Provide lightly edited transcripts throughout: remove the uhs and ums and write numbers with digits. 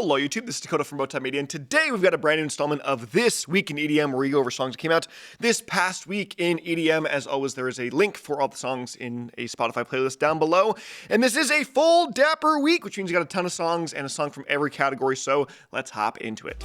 Hello YouTube, this is Dakota from Bowtied Media, and today we've got a brand new installment of This Week in EDM, where we go over songs that came out this past week in EDM. As always, there is a link for all the songs in a Spotify playlist down below. And this is a full dapper week, which means you got a ton of songs and a song from every category, so let's hop into it.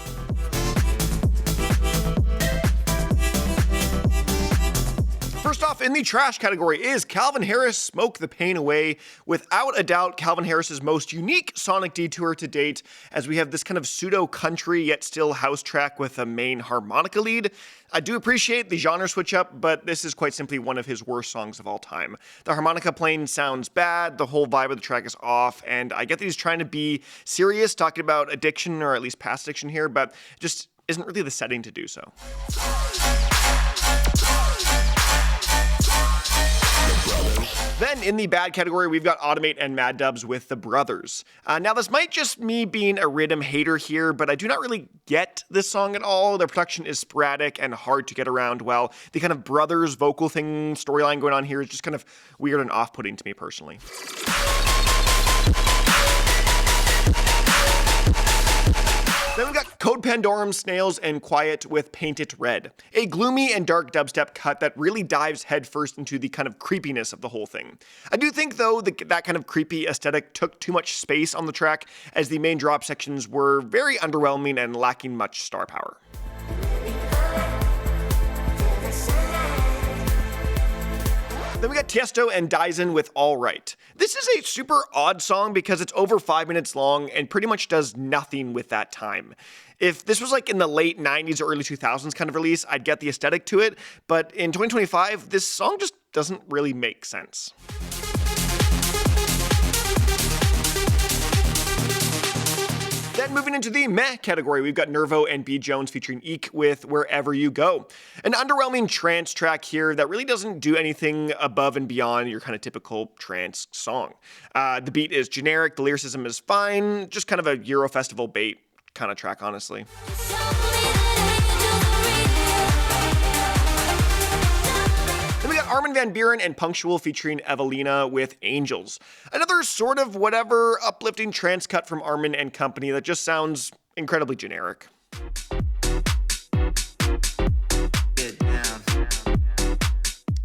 First off, in the trash category is Calvin Harris, Smoke the Pain Away. Without a doubt, Calvin Harris's most unique sonic detour to date, as we have this kind of pseudo-country yet still house track with a main harmonica lead. I do appreciate the genre switch up, but this is quite simply one of his worst songs of all time. The harmonica playing sounds bad, the whole vibe of the track is off, and I get that he's trying to be serious, talking about addiction, or at least past addiction here, but just isn't really the setting to do so. Then in the bad category, we've got Automhate and MAD DUZ with The Brothers. Now this might just me being a rhythm hater here, but I do not really get this song at all. Their production is sporadic and hard to get around well. The kind of brothers vocal thing, storyline going on here is just kind of weird and off-putting to me personally. Then we've got Code Pandorum, SNAILS, and Qoiet with Paint It Red. A gloomy and dark dubstep cut that really dives headfirst into the kind of creepiness of the whole thing. I do think, though, that kind of creepy aesthetic took too much space on the track, as the main drop sections were very underwhelming and lacking much star power. Then we got Tiësto and Dyzen with All Right. This is a super odd song because it's over 5 minutes long and pretty much does nothing with that time. If this was like in the late 90s or early 2000s kind of release, I'd get the aesthetic to it, but in 2025, this song just doesn't really make sense. Then moving into the meh category, we've got NERVO B Jones featuring Eek with Wherever You Go. An underwhelming trance track here that really doesn't do anything above and beyond your kind of typical trance song. The beat is generic, the lyricism is fine, just kind of a Euro Festival bait kind of track, honestly. Then we got Armin van Buuren and Punctual featuring EVALINA with Angels. Another sort of whatever uplifting trance cut from Armin and company that just sounds incredibly generic.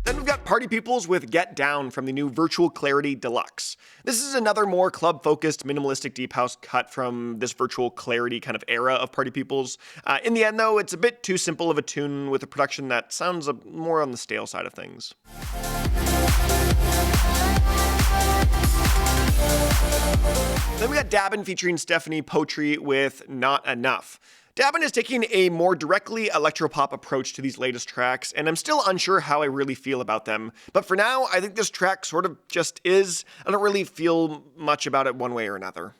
Then we've got Party Pupils with Get Down from the new Virtual Clarity Deluxe. This is another more club-focused, minimalistic deep house cut from this Virtual Clarity kind of era of Party Pupils. In the end, though, it's a bit too simple of a tune with a production that sounds more on the stale side of things. Then we got Dabin featuring Stephanie Poetri with Not Enough. Dabin is taking a more directly electropop approach to these latest tracks, and I'm still unsure how I really feel about them. But for now, I think this track sort of just is. I don't really feel much about it one way or another.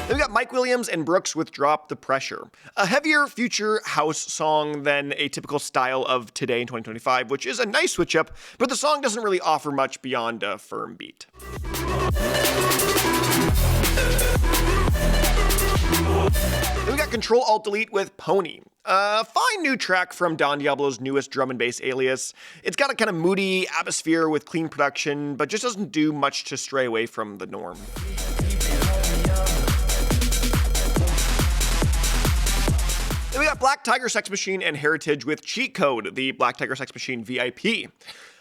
Then we got Mike Williams and Brooks with Drop the Pressure. A heavier future house song than a typical style of today in 2025, which is a nice switch up, but the song doesn't really offer much beyond a firm beat. Then we got Control-Alt-Delete with Pony. A fine new track from Don Diablo's newest drum and bass alias. It's got a kind of moody atmosphere with clean production, but just doesn't do much to stray away from the norm. Then we got Black Tiger Sex Machine and Hairitage with Cheatcode, the Black Tiger Sex Machine VIP.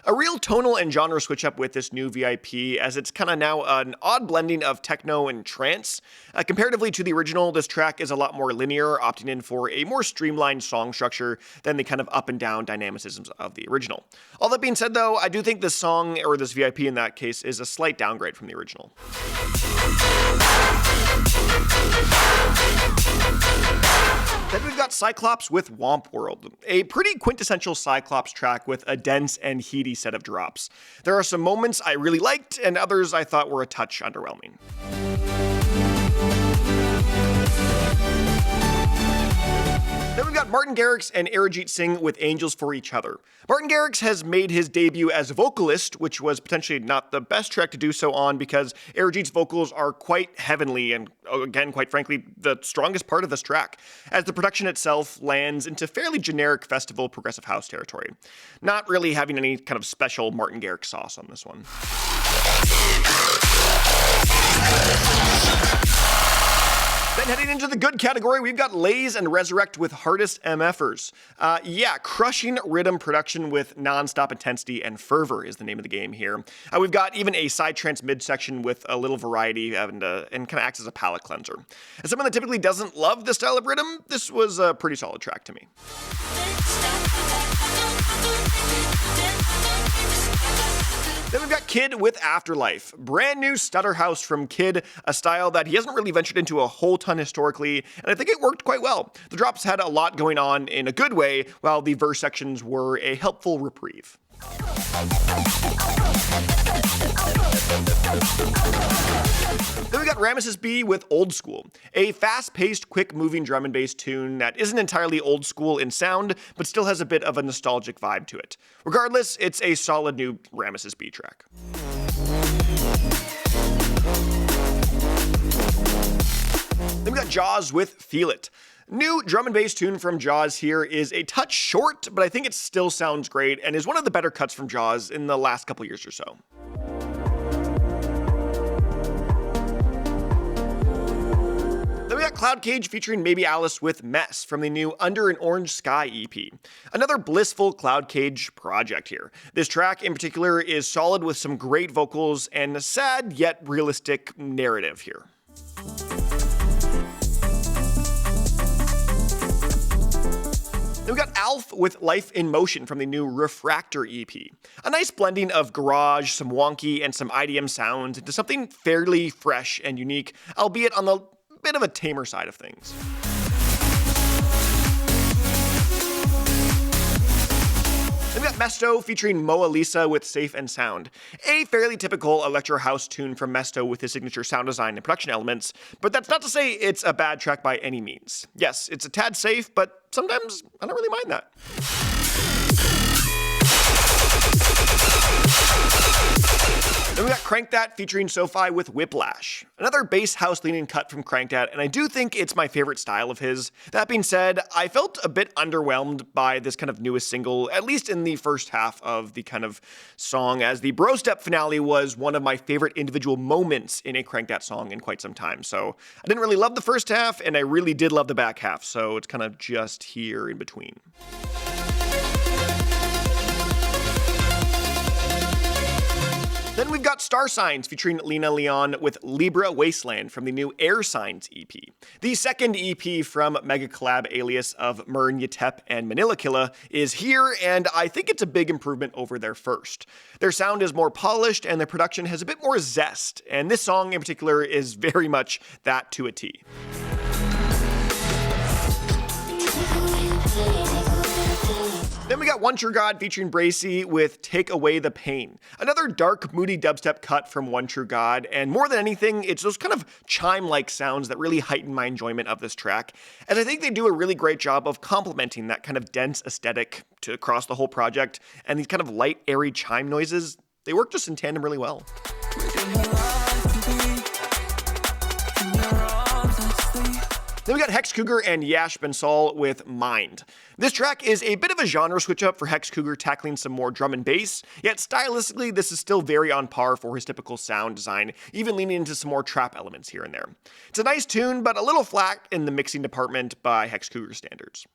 A real tonal and genre switch up with this new VIP, as it's kind of now an odd blending of techno and trance. Comparatively to the original, this track is a lot more linear, opting in for a more streamlined song structure than the kind of up and down dynamicisms of the original. All that being said, though, I do think this song, or this VIP in that case, is a slight downgrade from the original. Then we've got Cyclops with WOMP World, a pretty quintessential Cyclops track with a dense and heady set of drops. There are some moments I really liked, and others I thought were a touch underwhelming. Then we've got Martin Garrix and Arijit Singh with Angels for Each Other. Martin Garrix has made his debut as a vocalist, which was potentially not the best track to do so on because Arijit's vocals are quite heavenly and, again, quite frankly, the strongest part of this track, as the production itself lands into fairly generic festival progressive house territory. Not really having any kind of special Martin Garrix sauce on this one. And heading into the good category, we've got LAYZ and Resurrect with Hardest MFers. Crushing rhythm production with non-stop intensity and fervor is the name of the game here. We've got even a side trance midsection with a little variety and kind of acts as a palate cleanser. As someone that typically doesn't love this style of rhythm, this was a pretty solid track to me. Then we've got Kid with Afterlife. Brand new stutter house from Kid, a style that he hasn't really ventured into a whole ton historically, and I think it worked quite well. The drops had a lot going on in a good way, while the verse sections were a helpful reprieve. Then we got Rameses B with Old School, a fast-paced, quick-moving drum and bass tune that isn't entirely old school in sound, but still has a bit of a nostalgic vibe to it. Regardless, it's a solid new Rameses B track. Then we got Jaws with Feel It. New drum and bass tune from Jaws here is a touch short, but I think it still sounds great and is one of the better cuts from Jaws in the last couple years or so. Then we got Cloud Cage featuring Maybe Alice with Mess from the new Under an Orange Sky EP. Another blissful Cloud Cage project here. This track in particular is solid with some great vocals and a sad yet realistic narrative here. Then we got Alf with Life in Motion from the new Refractor EP. A nice blending of garage, some wonky, and some EDM sounds into something fairly fresh and unique, albeit on the bit of a tamer side of things. Then we got Mesto featuring Moa Lisa with Safe and Sound. A fairly typical electro house tune from Mesto with his signature sound design and production elements, but that's not to say it's a bad track by any means. Yes, it's a tad safe, but sometimes I don't really mind that. Then we got Crankdat featuring SoFi with Whiplash. Another bass house leaning cut from Crankdat, and I do think it's my favorite style of his. That being said, I felt a bit underwhelmed by this kind of newest single, at least in the first half of the kind of song, as the Bro Step finale was one of my favorite individual moments in a Crankdat song in quite some time. So I didn't really love the first half, and I really did love the back half, so it's kind of just here in between. Then we've got Star Signs featuring Lena Leon with Libra Wasteland from the new Air Signs EP. The second EP from mega collab alias of Mern Yatep and Manila Killa is here, and I think it's a big improvement over their first. Their sound is more polished and their production has a bit more zest, and this song in particular is very much that to a T. Then we got One True God featuring Bracy with Take Away the Pain. Another dark, moody dubstep cut from One True God, and more than anything, it's those kind of chime-like sounds that really heighten my enjoyment of this track, and I think they do a really great job of complementing that kind of dense aesthetic across the whole project, and these kind of light, airy chime noises, they work just in tandem really well. Then we got Hex Cougar and Yash Bensal with Mind. This track is a bit of a genre switch up for Hex Cougar, tackling some more drum and bass, yet stylistically this is still very on par for his typical sound design, even leaning into some more trap elements here and there. It's a nice tune, but a little flat in the mixing department by Hex Cougar standards.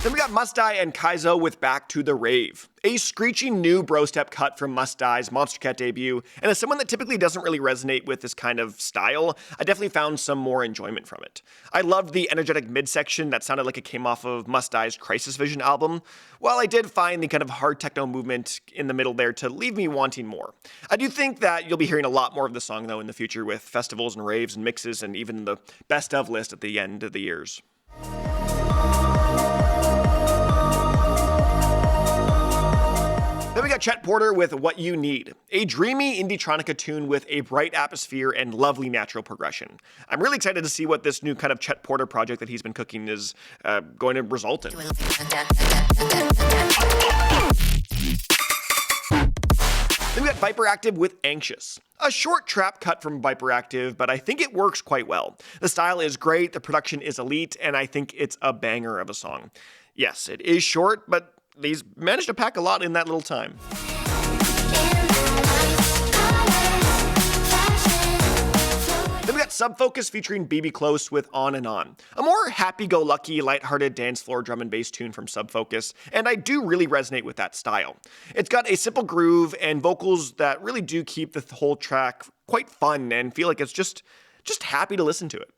Then we got Must Die and Kaizo with Back to the Rave. A screeching new bro step cut from Must Die's Monster Cat debut, and as someone that typically doesn't really resonate with this kind of style, I definitely found some more enjoyment from it. I loved the energetic midsection that sounded like it came off of Must Die's Crisis Vision album, while I did find the kind of hard techno movement in the middle there to leave me wanting more. I do think that you'll be hearing a lot more of the song though in the future with festivals and raves and mixes and even the best of list at the end of the years. Then we got Chet Porter with What You Need, a dreamy indie-tronica tune with a bright atmosphere and lovely natural progression. I'm really excited to see what this new kind of Chet Porter project that he's been cooking is going to result in. Then we got Viperactive with Anxious. A short trap cut from Viperactive, but I think it works quite well. The style is great, the production is elite, and I think it's a banger of a song. Yes, it is short, but these managed to pack a lot in that little time. Sub Focus featuring BB Close with On and On, a more happy-go-lucky, lighthearted dance floor drum and bass tune from Sub Focus, and I do really resonate with that style. It's got a simple groove and vocals that really do keep the whole track quite fun and feel like it's just happy to listen to it.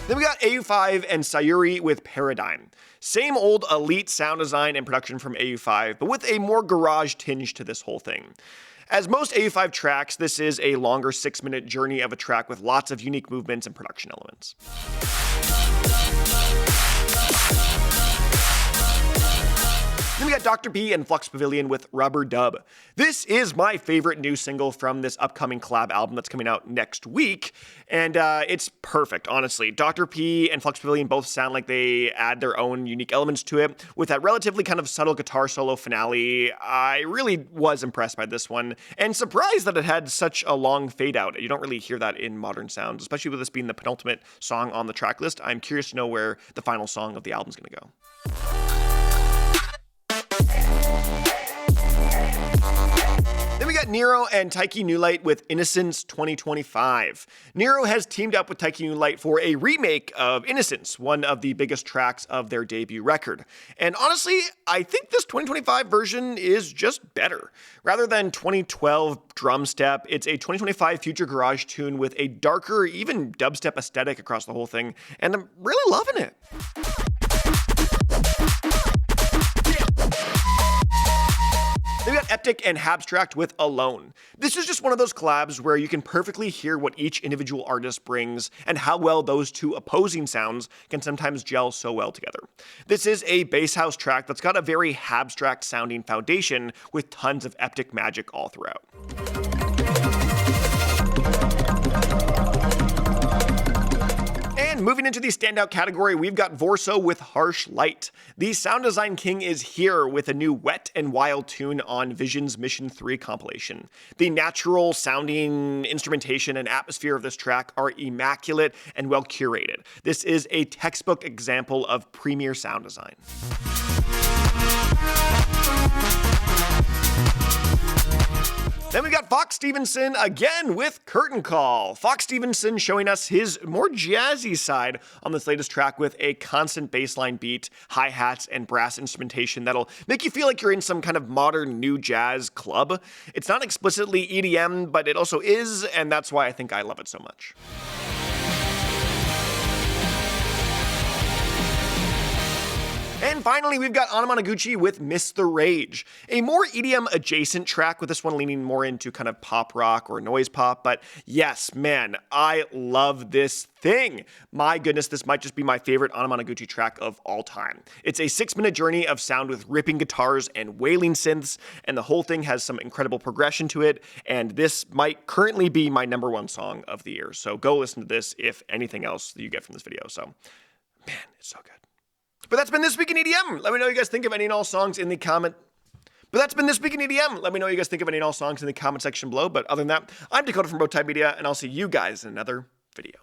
Then we got Au5 and Psyuri with Paradigm. Same old elite sound design and production from Au5, but with a more garage tinge to this whole thing. As most Au5 tracks, this is a longer 6-minute journey of a track with lots of unique movements and production elements. Then we got Dr. P and Flux Pavilion with Rubber Dub. This is my favorite new single from this upcoming collab album that's coming out next week, and it's perfect, honestly. Dr. P and Flux Pavilion both sound like they add their own unique elements to it. With that relatively kind of subtle guitar solo finale, I really was impressed by this one, and surprised that it had such a long fade out. You don't really hear that in modern sounds, especially with this being the penultimate song on the track list. I'm curious to know where the final song of the album is going to go. Then we got NERO and Taiki Newlight with Innocence 2025. NERO has teamed up with Taiki Newlight for a remake of Innocence, one of the biggest tracks of their debut record. And honestly, I think this 2025 version is just better. Rather than 2012 drum step, it's a 2025 future garage tune with a darker, even dubstep aesthetic across the whole thing, and I'm really loving it. Then we got Eptic and Habstract with Alone. This is just one of those collabs where you can perfectly hear what each individual artist brings and how well those two opposing sounds can sometimes gel so well together. This is a bass house track that's got a very Habstract sounding foundation with tons of Eptic magic all throughout. And moving into the standout category, we've got Vorso with Harsh Light. The sound design king is here with a new Wet and Wild tune on Vision's Mission 3 compilation. The natural sounding, instrumentation, and atmosphere of this track are immaculate and well curated. This is a textbook example of premier sound design. Then we got Fox Stevenson again with Curtain Call. Fox Stevenson showing us his more jazzy side on this latest track with a constant bassline beat, hi-hats, and brass instrumentation that'll make you feel like you're in some kind of modern new jazz club. It's not explicitly EDM, but it also is, and that's why I think I love it so much. And finally, we've got Anamanaguchi with Miss the Rage, a more EDM adjacent track, with this one leaning more into kind of pop rock or noise pop. But yes, man, I love this thing. My goodness, this might just be my favorite Anamanaguchi track of all time. It's a 6-minute journey of sound with ripping guitars and wailing synths, and the whole thing has some incredible progression to it, and this might currently be my #1 song of the year. So go listen to this if anything else that you get from this video. So, man, it's so good. But that's been This Week in EDM. Let me know what you guys think of any and all songs in the comment. Let me know what you guys think of any and all songs in the comment section below. But other than that, I'm Dakota from Bowtied Media, and I'll see you guys in another video.